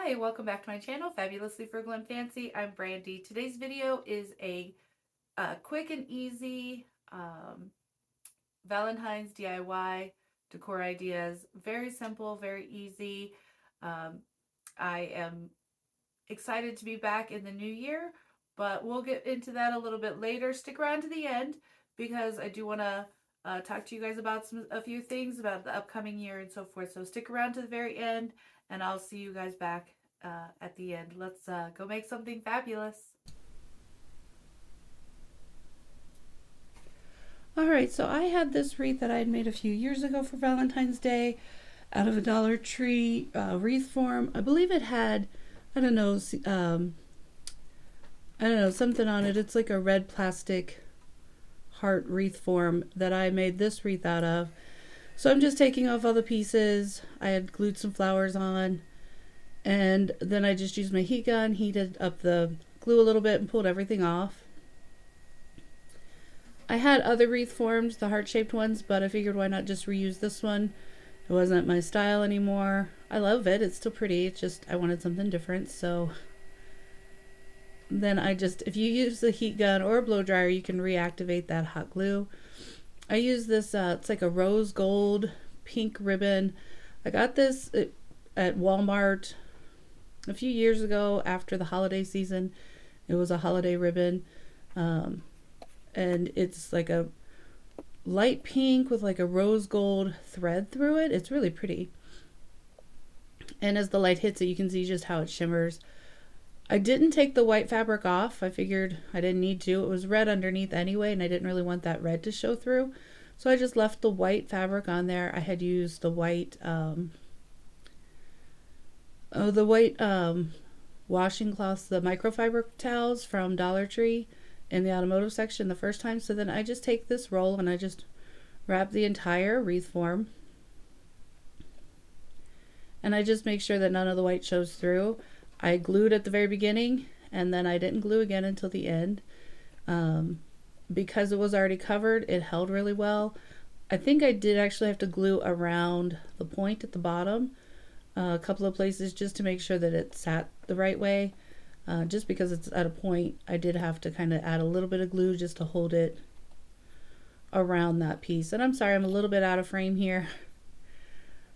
Hi, welcome back to my channel, Fabulously Frugal and Fancy. I'm Brandy. Today's video is a quick and easy Valentine's DIY decor ideas. Very simple, very easy. Um, I am excited to be back in the new year, but we'll get into that a little bit later. Stick around to the end because I do want to talk to you guys about a few things about the upcoming year and so forth. So stick around to the very end and I'll see you guys back at the end. Let's go make something fabulous. Alright, so I had this wreath that I had made a few years ago for Valentine's Day out of a Dollar Tree wreath form. I believe it had, I don't know, something on it. It's like a red plastic heart wreath form that I made this wreath out of. So I'm just taking off all the pieces. I had glued some flowers on, and then I just used my heat gun, heated up the glue a little bit, and pulled everything off. I had other wreath forms, the heart-shaped ones, but I figured why not just reuse this one. It wasn't my style anymore. I love it. It's still pretty. It's just I wanted something different, so then if you use the heat gun or a blow dryer, you can reactivate that hot glue. I use this, it's like a rose gold pink ribbon. I got this at Walmart a few years ago after the holiday season. It was a holiday ribbon. And it's like a light pink with like a rose gold thread through it. It's really pretty. And as the light hits it, you can see just how it shimmers. I didn't take the white fabric off. I figured I didn't need to. It was red underneath anyway, and I didn't really want that red to show through. So I just left the white fabric on there. I had used the white, washing cloths, the microfiber towels from Dollar Tree in the automotive section the first time. So then I just take this roll and I just wrap the entire wreath form. And I just make sure that none of the white shows through. I glued at the very beginning, and then I didn't glue again until the end. Because it was already covered, it held really well. I think I did actually have to glue around the point at the bottom a couple of places just to make sure that it sat the right way. Just because it's at a point, I did have to kind of add a little bit of glue just to hold it around that piece. And I'm sorry, I'm a little bit out of frame here.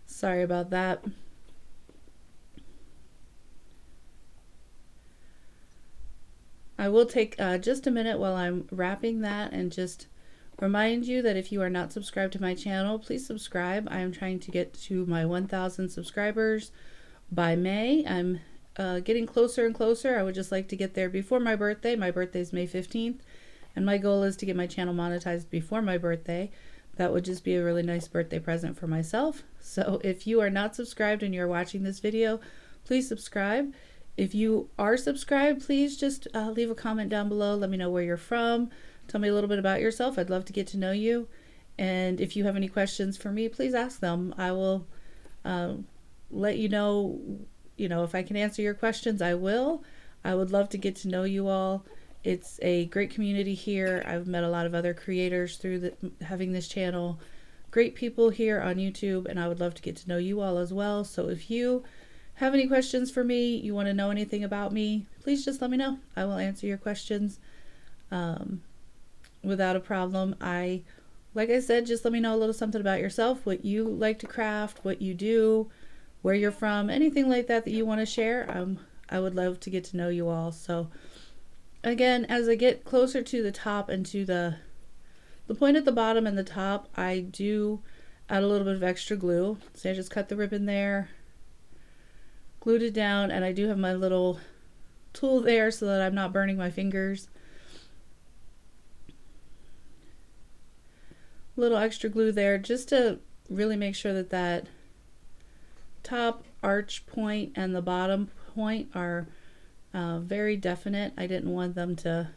Sorry about that. I will take just a minute while I'm wrapping that and just remind you that if you are not subscribed to my channel, please subscribe. I am trying to get to my 1,000 subscribers by May. I'm getting closer and closer. I would just like to get there before my birthday. My birthday is May 15th, and my goal is to get my channel monetized before my birthday. That would just be a really nice birthday present for myself. So if you are not subscribed and you're watching this video, please subscribe. If you are subscribed, please just leave a comment down below. Let me know where you're from. Tell me a little bit about yourself. I'd love to get to know you. And if you have any questions for me, please ask them. I will let you know, if I can answer your questions, I will. I would love to get to know you all. It's a great community here. I've met a lot of other creators through having this channel. Great people here on YouTube, and I would love to get to know you all as well. So if you have any questions for me, you want to know anything about me, please just let me know. I will answer your questions without a problem. Like I said, just let me know a little something about yourself, what you like to craft, what you do, where you're from, anything like that that you want to share. I would love to get to know you all. So again, as I get closer to the top and to the point at the bottom and the top, I do add a little bit of extra glue. So I just cut the ribbon there, glued it down, and I do have my little tool there so that I'm not burning my fingers. Little extra glue there just to really make sure that that top arch point and the bottom point are very definite. I didn't want them to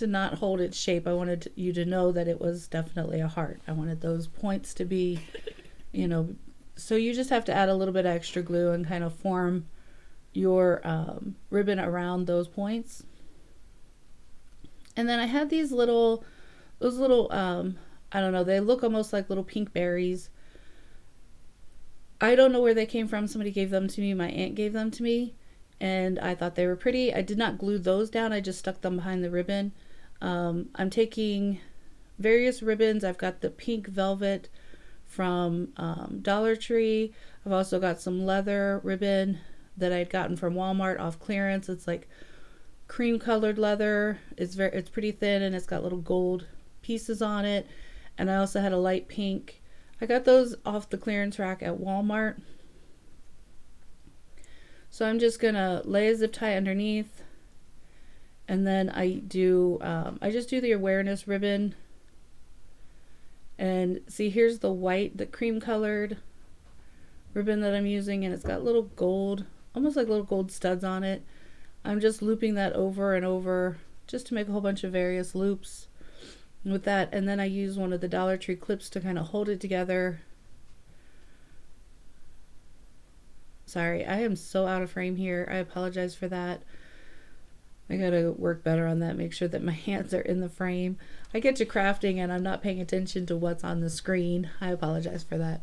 not hold its shape. I wanted you to know that it was definitely a heart. I wanted those points to be, so you just have to add a little bit of extra glue and kind of form your ribbon around those points. And then I had those little, I don't know, they look almost like little pink berries. I don't know where they came from. Somebody gave them to me. My aunt gave them to me, and I thought they were pretty. I did not glue those down. I just stuck them behind the ribbon. I'm taking various ribbons. I've got the pink velvet from Dollar Tree. I've also got some leather ribbon that I'd gotten from Walmart off clearance. It's like cream colored leather. It's pretty thin, and it's got little gold pieces on it. And I also had a light pink. I got those off the clearance rack at Walmart. So I'm just gonna lay a zip tie underneath, and then I just do the awareness ribbon. And see, here's the white, the cream colored ribbon that I'm using, and it's got little gold, almost like little gold studs on it. I'm just looping that over and over just to make a whole bunch of various loops with that. And then I use one of the Dollar Tree clips to kind of hold it together. Sorry, I am so out of frame here. I apologize for that. I gotta work better on that, make sure that my hands are in the frame. I get to crafting and I'm not paying attention to what's on the screen. I apologize for that.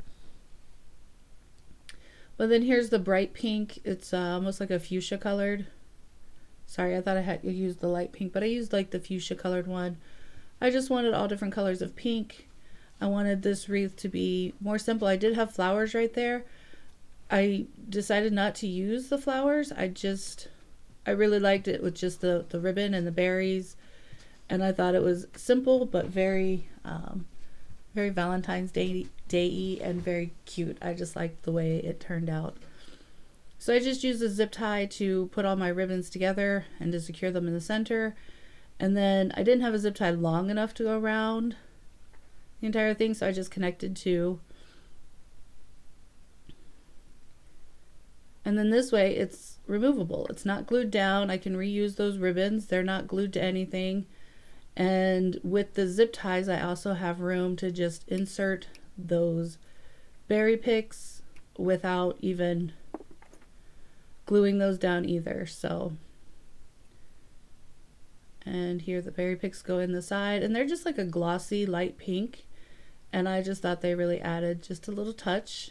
But then here's the bright pink. It's almost like a fuchsia colored. Sorry, I thought I had used the light pink, but I used like the fuchsia colored one. I just wanted all different colors of pink. I wanted this wreath to be more simple. I did have flowers right there. I decided not to use the flowers. I really liked it with just the ribbon and the berries. And I thought it was simple, but very, very Valentine's Day-y and very cute. I just liked the way it turned out. So I just used a zip tie to put all my ribbons together and to secure them in the center. And then I didn't have a zip tie long enough to go around the entire thing, so I just connected two. And then this way it's removable. It's not glued down. I can reuse those ribbons. They're not glued to anything. And with the zip ties, I also have room to just insert those berry picks without even gluing those down either. So, and here the berry picks go in the side, and they're just like a glossy light pink, and I just thought they really added just a little touch,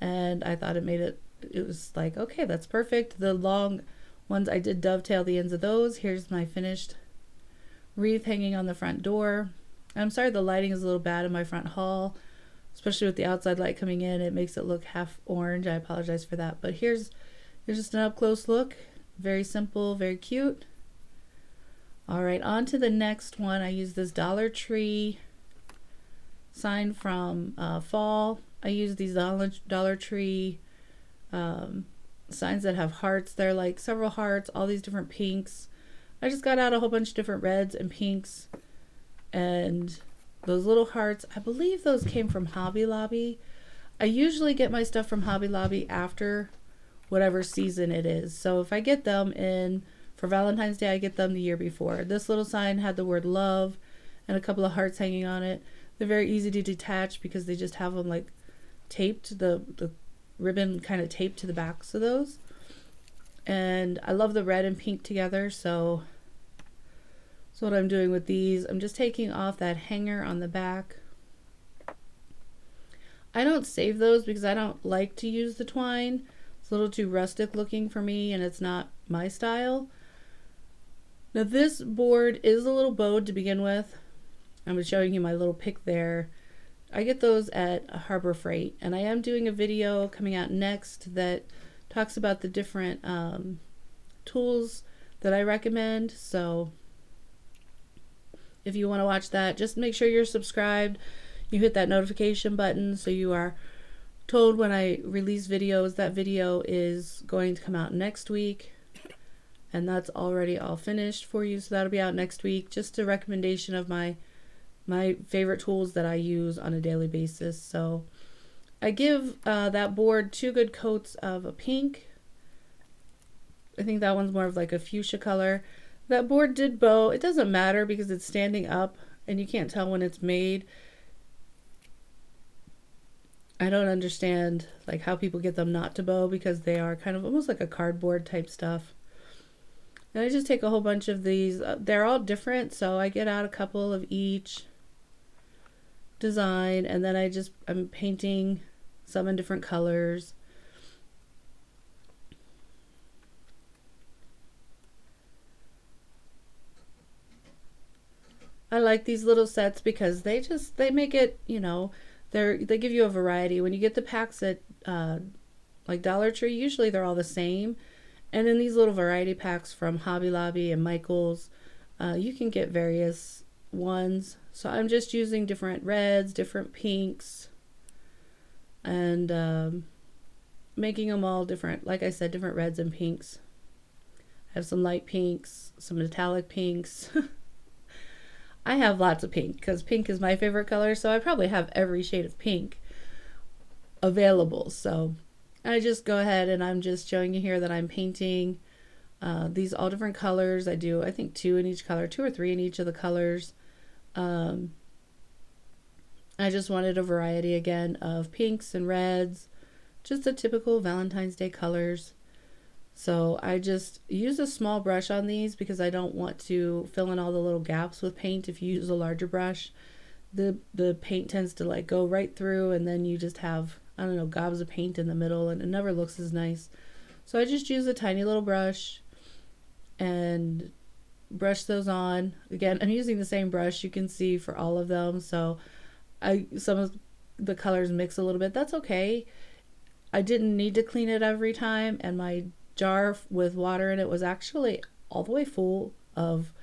and I thought it was like, okay, that's perfect. The long ones, I did dovetail the ends of those. Here's my finished wreath hanging on the front door. I'm sorry the lighting is a little bad in my front hall, especially with the outside light coming in. It makes it look half orange. I apologize for that, but here's just an up close look. Very simple, very cute. All right, on to the next one. I use this Dollar Tree sign from fall. I use these Dollar Tree signs that have hearts. They're like several hearts, all these different pinks. I just got out a whole bunch of different reds and pinks, and those little hearts, I believe those came from Hobby Lobby. I usually get my stuff from Hobby Lobby after whatever season it is. So if I get them in for Valentine's Day, I get them the year before. This little sign had the word love and a couple of hearts hanging on it. They're very easy to detach because they just have them like taped, the ribbon kind of taped to the backs of those. And I love the red and pink together, so what I'm doing with these, I'm just taking off that hanger on the back. I don't save those because I don't like to use the twine. It's a little too rustic looking for me, and it's not my style. Now this board is a little bowed to begin with. I'm showing you my little pick there. I get those at Harbor Freight, and I am doing a video coming out next that talks about the different tools that I recommend. So if you want to watch that, just make sure you're subscribed. You hit that notification button so you are told when I release videos. That video is going to come out next week, and that's already all finished for you, so that'll be out next week. Just a recommendation of my favorite tools that I use on a daily basis. So I give that board 2 good coats of a pink. I think that one's more of like a fuchsia color. That board did bow. It doesn't matter because it's standing up and you can't tell when it's made. I don't understand like how people get them not to bow, because they are kind of almost like a cardboard type stuff. And I just take a whole bunch of these. They're all different, so I get out a couple of each design, and then I'm painting some in different colors. I like these little sets because they make it, you know, they give you a variety. When you get the packs at like Dollar Tree, usually they're all the same. And in these little variety packs from Hobby Lobby and Michael's, you can get various ones. So I'm just using different reds, different pinks, and making them all different. Like I said, different reds and pinks. I have some light pinks, some metallic pinks. I have lots of pink because pink is my favorite color, so I probably have every shade of pink available. So I just go ahead and I'm just showing you here that I'm painting these all different colors. I do, I think, 2 in each color, 2 or 3 in each of the colors. I just wanted a variety again of pinks and reds, just the typical Valentine's Day colors. So I just use a small brush on these because I don't want to fill in all the little gaps with paint. If you use a larger brush, the paint tends to like go right through, and then you just have, I don't know, gobs of paint in the middle, and it never looks as nice. So I just use a tiny little brush and brush those on. Again, I'm using the same brush, you can see, for all of them. So some of the colors mix a little bit. That's okay. I didn't need to clean it every time, and my jar with water in it was actually all the way full of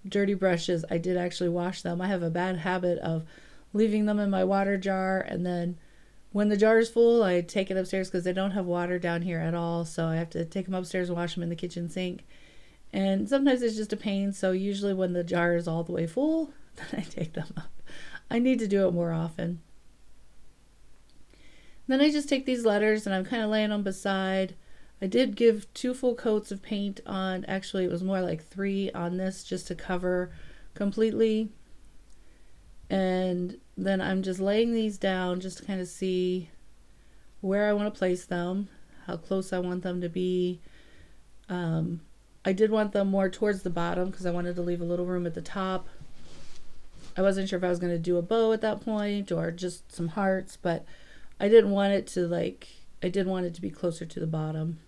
dirty brushes. I did actually wash them. I have a bad habit of leaving them in my water jar, and then when the jar is full, I take it upstairs because they don't have water down here at all. So I have to take them upstairs and wash them in the kitchen sink. And sometimes it's just a pain. So usually when the jar is all the way full, then I take them up. I need to do it more often. Then I just take these letters and I'm kind of laying them beside. I did give 2 full coats of paint on, actually it was more like 3 on this just to cover completely. And then I'm just laying these down just to kind of see where I want to place them, how close I want them to be. I did want them more towards the bottom because I wanted to leave a little room at the top. I wasn't sure if I was going to do a bow at that point or just some hearts, but I didn't want it to I did want it to be closer to the bottom.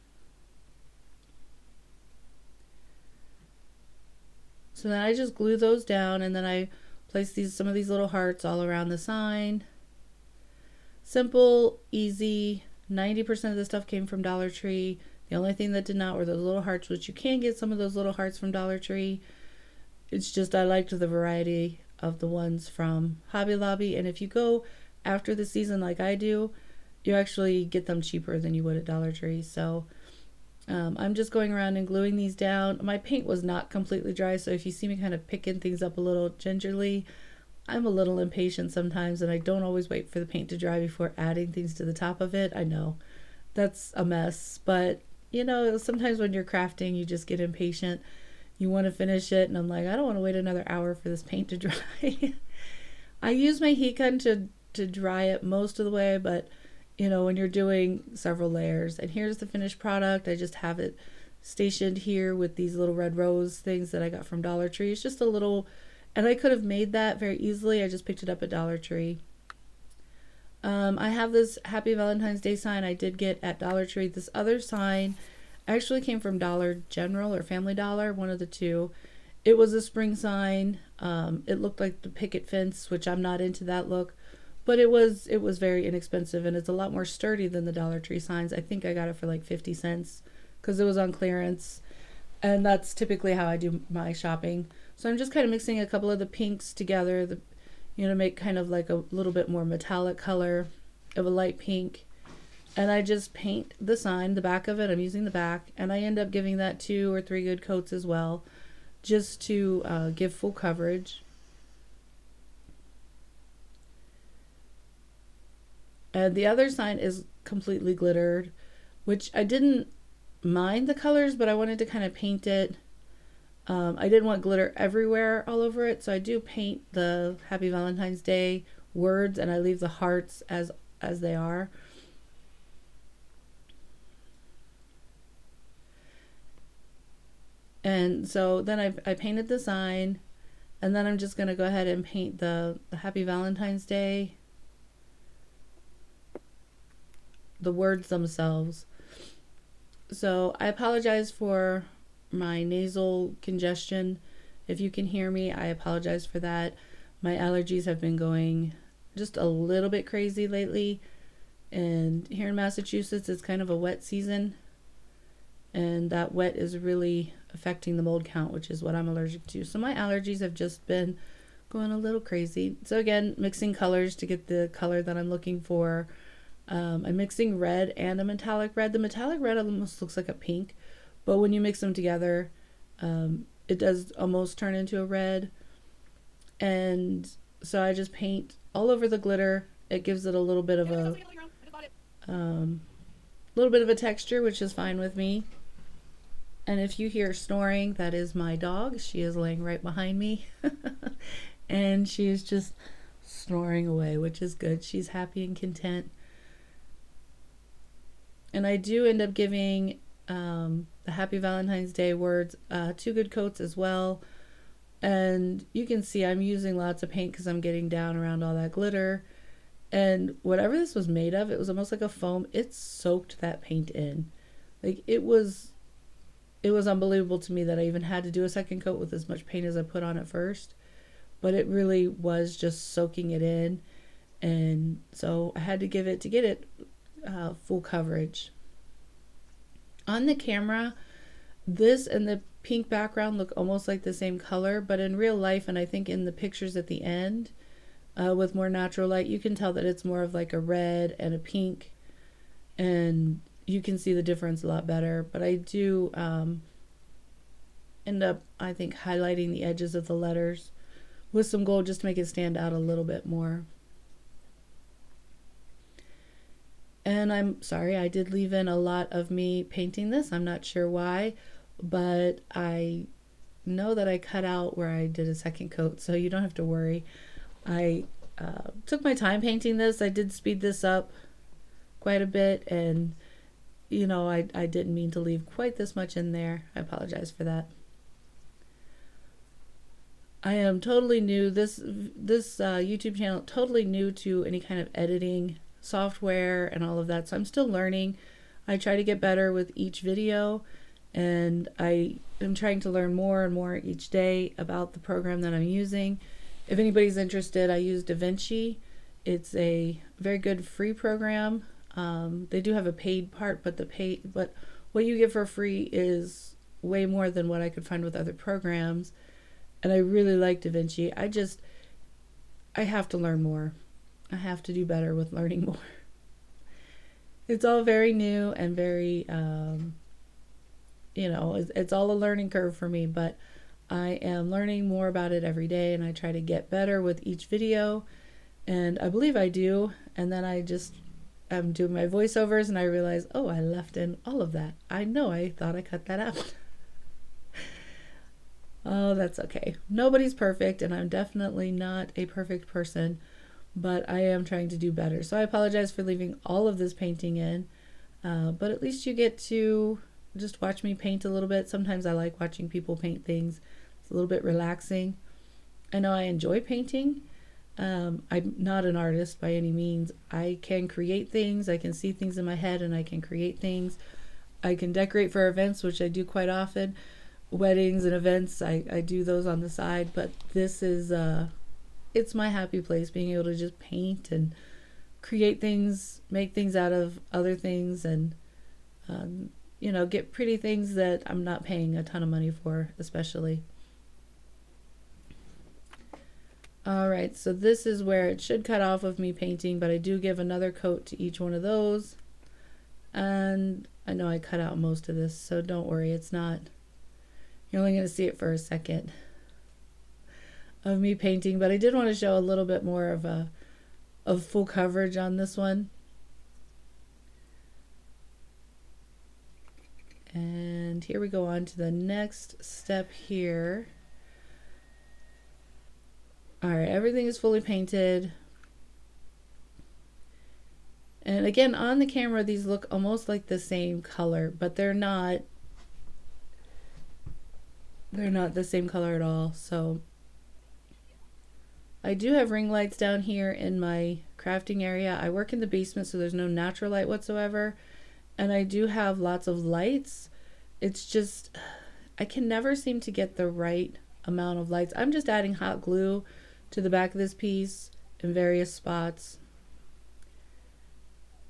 So then I just glue those down, and then I place some of these little hearts all around the sign. Simple, easy. 90% of the stuff came from Dollar Tree. The only thing that did not were those little hearts, which you can get some of those little hearts from Dollar Tree. It's just I liked the variety of the ones from Hobby Lobby, and if you go after the season like I do, you actually get them cheaper than you would at Dollar Tree. So I'm just going around and gluing these down. My paint was not completely dry, so if you see me kind of picking things up a little gingerly, I'm a little impatient sometimes, and I don't always wait for the paint to dry before adding things to the top of it. I know that's a mess, but you know, sometimes when you're crafting, you just get impatient. You want to finish it, and I'm like, I don't want to wait another hour for this paint to dry. I use my heat gun to dry it most of the way, but you know, when you're doing several layers. And here's the finished product. I just have it stationed here with these little red rose things that I got from Dollar Tree. It's just a little, and I could have made that very easily. I just picked it up at Dollar Tree. I have this Happy Valentine's Day sign I did get at Dollar Tree. This other sign actually came from Dollar General or Family Dollar, one of the two. It was a spring sign. It looked like the picket fence, which I'm not into that look. But it was very inexpensive, and it's a lot more sturdy than the Dollar Tree signs. I think I got it for like 50 cents because it was on clearance. And that's typically how I do my shopping. So I'm just kind of mixing a couple of the pinks together, make kind of like a little bit more metallic color of a light pink. And I just paint the sign, the back of it. I'm using the back, and I end up giving that 2 or 3 good coats as well, just to give full coverage. And the other sign is completely glittered, which I didn't mind the colors, but I wanted to kind of paint it. I didn't want glitter everywhere all over it, so I do paint the Happy Valentine's Day words, and I leave the hearts as they are. And so then I painted the sign, and then I'm just going to go ahead and paint the Happy Valentine's Day. the words themselves. So I apologize for my nasal congestion. If you can hear me, I apologize for that. My allergies have been going just a little bit crazy lately. And here in Massachusetts, it's kind of a wet season. And that wet is really affecting the mold count, which is what I'm allergic to. So my allergies have just been going a little crazy. So again, mixing colors to get the color that I'm looking for. I'm mixing red and a metallic red. The metallic red almost looks like a pink, but when you mix them together, it does almost turn into a red. And so I just paint all over the glitter. It gives it a little bit of a texture, which is fine with me. And if you hear snoring, that is my dog. She is laying right behind me. And she is just snoring away, which is good. She's happy and content. And I do end up giving the Happy Valentine's Day words 2 good coats as well. And you can see I'm using lots of paint because I'm getting down around all that glitter. And whatever this was made of, it was almost like a foam. It soaked that paint in. Like it was unbelievable to me that I even had to do a second coat with as much paint as I put on at first. But it really was just soaking it in. And so I had to get it full coverage. On the camera, this and the pink background look almost like the same color, but in real life, and I think in the pictures at the end, with more natural light, you can tell that it's more of like a red and a pink, and you can see the difference a lot better. But I do end up, I think, highlighting the edges of the letters with some gold just to make it stand out a little bit more. And I'm sorry, I did leave in a lot of me painting this. I'm not sure why, but I know that I cut out where I did a second coat, so you don't have to worry. I took my time painting this. I did speed this up quite a bit, and I didn't mean to leave quite this much in there. I apologize for that. I am totally new. This YouTube channel, totally new to any kind of editing software and all of that, so I'm still learning. I try to get better with each video, and I am trying to learn more and more each day about the program that I'm using. If anybody's interested, I use DaVinci. It's a very good free program. They do have a paid part, but what you get for free is way more than what I could find with other programs. And I really like DaVinci. I have to learn more. I have to do better with learning more. It's all very new and very, it's all a learning curve for me, but I am learning more about it every day, and I try to get better with each video, and I believe I do. And then I'm doing my voiceovers, and I realize, oh, I left in all of that. I thought I cut that out. Oh, that's okay. Nobody's perfect, and I'm definitely not a perfect person, but I am trying to do better. So I apologize for leaving all of this painting in, but at least you get to just watch me paint a little bit. Sometimes I like watching people paint things. It's a little bit relaxing. I know I enjoy painting. I'm not an artist by any means. I can create things. I can see things in my head, and I can create things. I can decorate for events, which I do quite often. Weddings and events, I do those on the side, but this is it's my happy place, being able to just paint and create things, make things out of other things, and get pretty things that I'm not paying a ton of money for, especially. Alright, so this is where it should cut off of me painting, but I do give another coat to each one of those. And I know I cut out most of this, so don't worry, you're only going to see it for a second of me painting, but I did want to show a little bit more of full coverage on this one. And here we go on to the next step here. Alright, everything is fully painted. And again, on the camera, these look almost like the same color, but they're not the same color at all. So I do have ring lights down here in my crafting area. I work in the basement, so there's no natural light whatsoever. And I do have lots of lights. It's just, I can never seem to get the right amount of lights. I'm just adding hot glue to the back of this piece in various spots.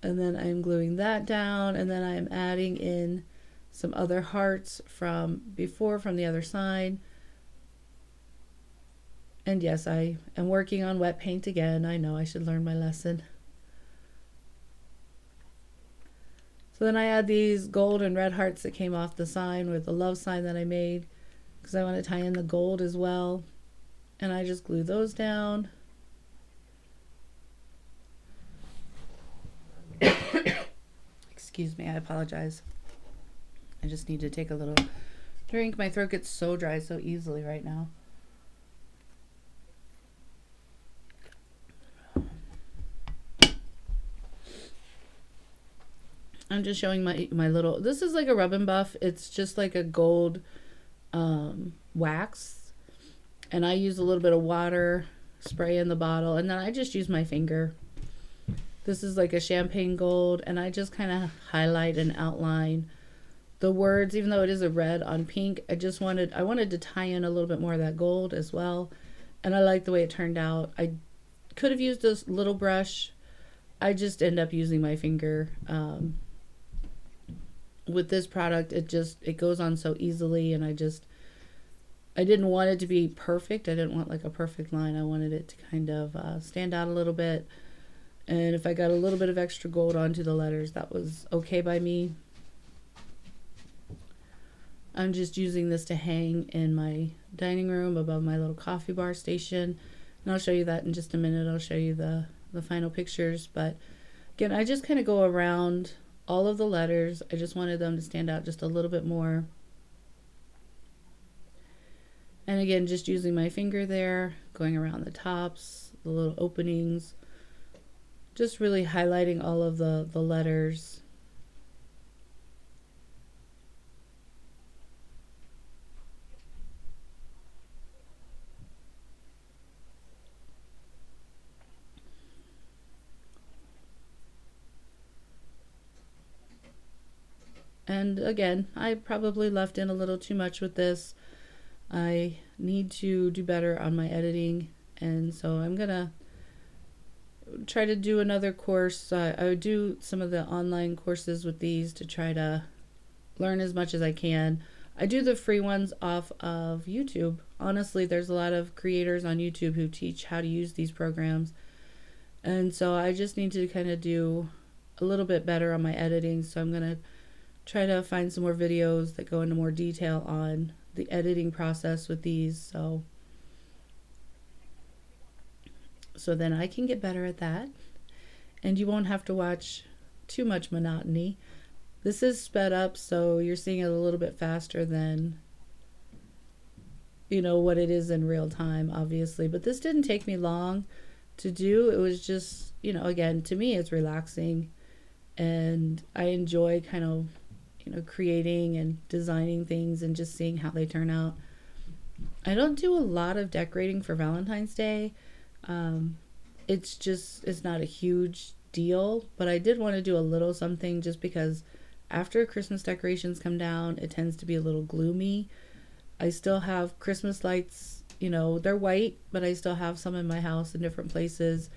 And then I'm gluing that down, and then I'm adding in some other hearts from before from the other side. And yes, I am working on wet paint again. I know I should learn my lesson. So then I add these gold and red hearts that came off the sign with the love sign that I made, because I want to tie in the gold as well. And I just glue those down. Excuse me, I apologize. I just need to take a little drink. My throat gets so dry so easily right now. I'm just showing my little, this is like a Rub and Buff. It's just like a gold wax. And I use a little bit of water, spray in the bottle, and then I just use my finger. This is like a champagne gold, and I just kind of highlight and outline the words, even though it is a red on pink. I wanted to tie in a little bit more of that gold as well. And I like the way it turned out. I could have used a little brush. I just end up using my finger. With this product, it goes on so easily, and I didn't want it to be perfect. I didn't want like a perfect line. I wanted it to kind of stand out a little bit. And if I got a little bit of extra gold onto the letters, that was okay by me. I'm just using this to hang in my dining room above my little coffee bar station. And I'll show you that in just a minute. I'll show you the final pictures. But again, I just kind of go around all of the letters. I just wanted them to stand out just a little bit more. And again, just using my finger there, going around the tops, the little openings, just really highlighting all of the letters. And again, I probably left in a little too much with this. I need to do better on my editing, and so I'm gonna try to do another course. I would do some of the online courses with these to try to learn as much as I can. I do the free ones off of YouTube. Honestly, there's a lot of creators on YouTube who teach how to use these programs, and so I just need to kind of do a little bit better on my editing. So I'm gonna try to find some more videos that go into more detail on the editing process with these, so then I can get better at that, and you won't have to watch too much monotony. This is sped up, so you're seeing it a little bit faster than, you know, what it is in real time, obviously. But this didn't take me long to do. It was just, you know, again, to me it's relaxing, and I enjoy kind of, you know, creating and designing things and just seeing how they turn out. I don't do a lot of decorating for Valentine's Day. It's not a huge deal, but I did want to do a little something just because after Christmas decorations come down, it tends to be a little gloomy. I still have Christmas lights, you know, they're white, but I still have some in my house in different places,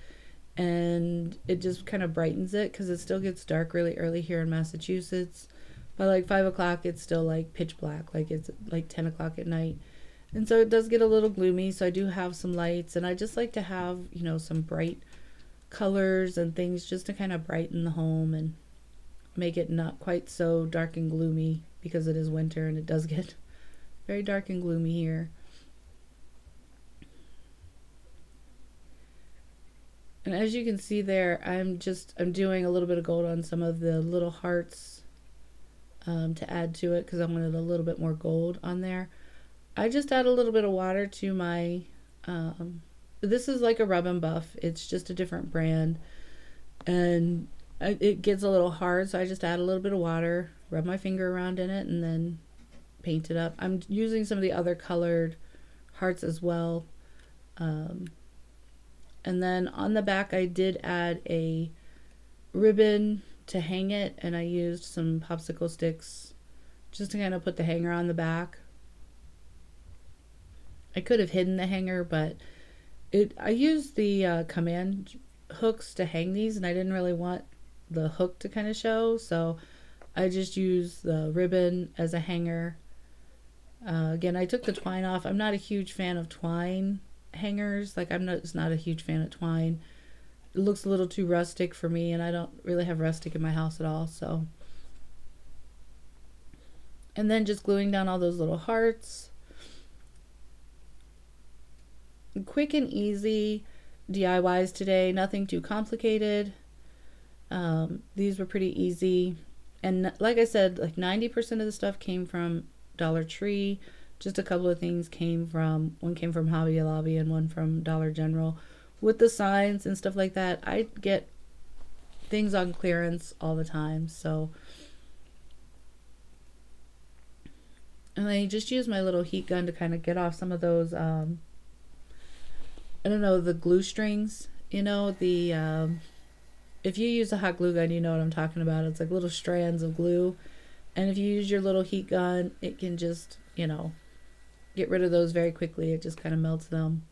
and it just kind of brightens it because it still gets dark really early here in Massachusetts. By like 5 o'clock, it's still like pitch black, like it's like 10 o'clock at night. And so it does get a little gloomy, so I do have some lights, and I just like to have, you know, some bright colors and things just to kind of brighten the home and make it not quite so dark and gloomy, because it is winter and it does get very dark and gloomy here. And as you can see there, I'm doing a little bit of gold on some of the little hearts to add to it because I wanted a little bit more gold on there. I just add a little bit of water to my, this is like a Rub and Buff. It's just a different brand, and it gets a little hard, so I just add a little bit of water, rub my finger around in it, and then paint it up. I'm using some of the other colored hearts as well. And then on the back, I did add a ribbon to hang it, and I used some popsicle sticks just to kind of put the hanger on the back. I could have hidden the hanger, but I used the command hooks to hang these, and I didn't really want the hook to kind of show, so I just used the ribbon as a hanger. Again, I took the twine off. I'm not a huge fan of twine hangers. Like, I'm not a huge fan of twine. It looks a little too rustic for me, and I don't really have rustic in my house at all. So, and then just gluing down all those little hearts. Quick and easy DIYs today. Nothing too complicated. These were pretty easy, and like I said, like 90% of the stuff came from Dollar Tree. Just a couple of things one came from Hobby Lobby and one from Dollar General. With the signs and stuff like that, I get things on clearance all the time. So, and I just use my little heat gun to kind of get off some of those, I don't know, the glue strings. If you use a hot glue gun, you know what I'm talking about. It's like little strands of glue. And if you use your little heat gun, it can just, get rid of those very quickly. It just kind of melts them.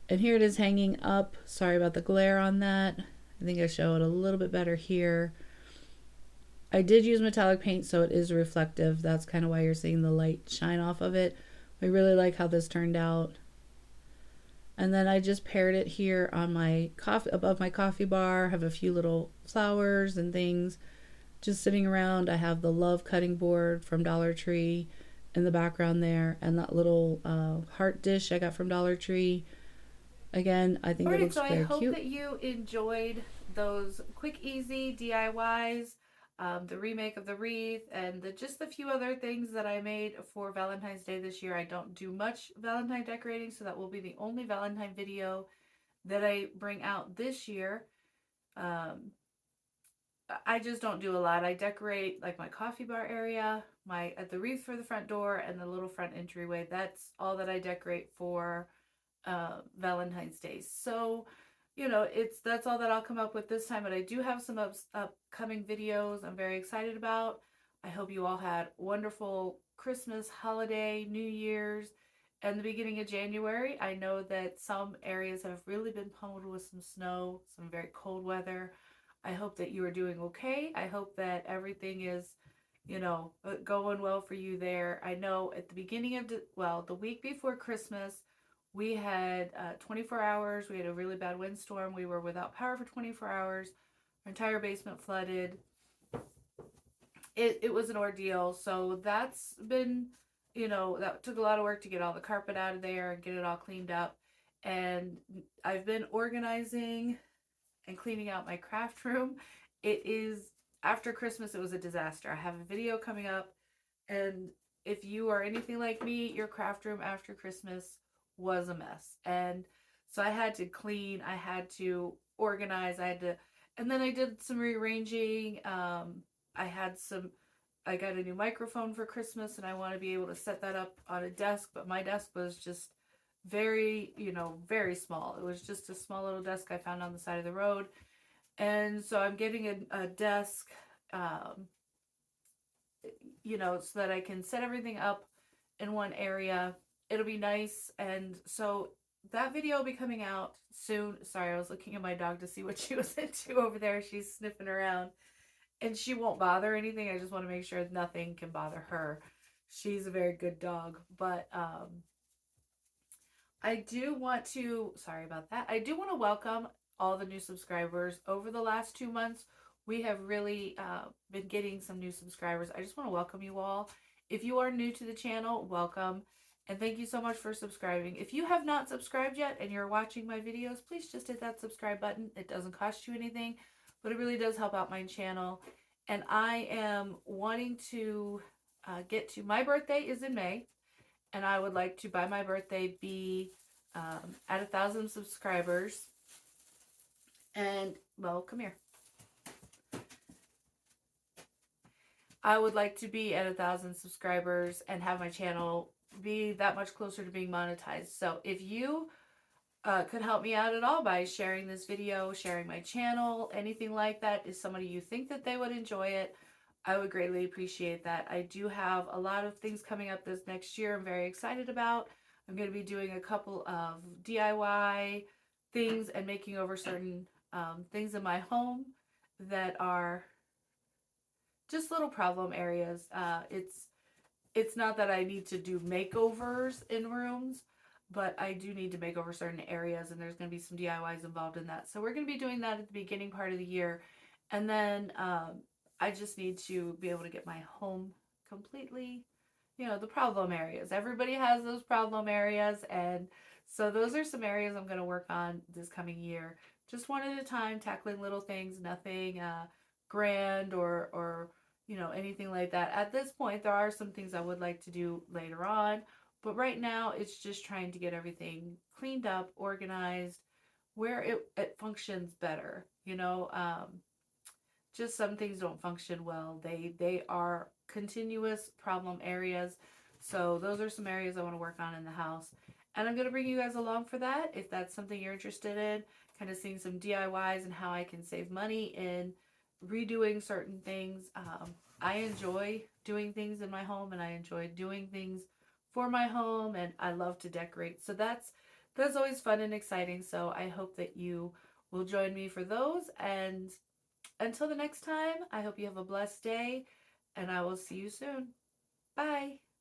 And here it is hanging up. Sorry about the glare on that. I think I show it a little bit better here. I did use metallic paint, so it is reflective. That's kind of why you're seeing the light shine off of it. I really like how this turned out. And then I just paired it here on my above my coffee bar. I have a few little flowers and things just sitting around. I have the love cutting board from Dollar Tree in the background there, and that little heart dish I got from Dollar Tree. Again, I think it looks very cute. I hope that you enjoyed those quick, easy DIYs, the remake of the wreath, and just the few other things that I made for Valentine's Day this year. I don't do much Valentine decorating, so that will be the only Valentine video that I bring out this year. Um, I just don't do a lot. I decorate like my coffee bar area, my at the wreath for the front door, and the little front entryway. That's all that I decorate for Valentine's Day. So, that's all that I'll come up with this time. But I do have some upcoming videos I'm very excited about. I hope you all had wonderful Christmas, holiday, New Year's, and the beginning of January. I know that some areas have really been pummeled with some snow, some very cold weather. I hope that you are doing okay. I hope that everything is, going well for you there. I know at the beginning of the week before Christmas, we had 24 hours. We had a really bad windstorm. We were without power for 24 hours. Our entire basement flooded. It was an ordeal. So that's been, that took a lot of work to get all the carpet out of there and get it all cleaned up. And I've been organizing and cleaning out my craft room. It is, after Christmas, it was a disaster. I have a video coming up, and if you are anything like me, your craft room after Christmas was a mess. And so I had to clean, I had to organize, and then I did some rearranging. I had some, I got a new microphone for Christmas, and I want to be able to set that up on a desk, but my desk was just very, very small. It was just a small little desk I found on the side of the road. And so I'm getting a desk, so that I can set everything up in one area. It'll be nice. And so that video will be coming out soon. Sorry, I was looking at my dog to see what she was into over there. She's sniffing around, and she won't bother anything. I just want to make sure nothing can bother her. She's a very good dog. But I do want to, sorry about that. I do want to welcome all the new subscribers. Over the last 2 months, we have really been getting some new subscribers. I just want to welcome you all. If you are new to the channel, welcome. And thank you so much for subscribing. If you have not subscribed yet and you're watching my videos, please just hit that subscribe button. It doesn't cost you anything, but it really does help out my channel. And I am wanting to get to, my birthday is in May, and I would like to, by my birthday, be at 1,000 subscribers. And, well, come here. I would like to be at 1,000 subscribers and have my channel be that much closer to being monetized. So if you could help me out at all by sharing this video, sharing my channel, anything like that, is somebody you think that they would enjoy it, I would greatly appreciate that. I do have a lot of things coming up this next year I'm very excited about. I'm going to be doing a couple of DIY things and making over certain things in my home that are just little problem areas. It's not that I need to do makeovers in rooms, but I do need to make over certain areas, and there's going to be some DIYs involved in that. So we're going to be doing that at the beginning part of the year, and then I just need to be able to get my home completely, the problem areas. Everybody has those problem areas, and so those are some areas I'm going to work on this coming year. Just one at a time, tackling little things, nothing grand or anything like that. At this point, there are some things I would like to do later on, but right now it's just trying to get everything cleaned up, organized, where it functions better. Just some things don't function well. They are continuous problem areas. So those are some areas I want to work on in the house. And I'm going to bring you guys along for that if that's something you're interested in, kind of seeing some DIYs and how I can save money in redoing certain things. I enjoy doing things in my home, and I enjoy doing things for my home, and I love to decorate. So that's always fun and exciting. So I hope that you will join me for those, and until the next time, I hope you have a blessed day, and I will see you soon. Bye.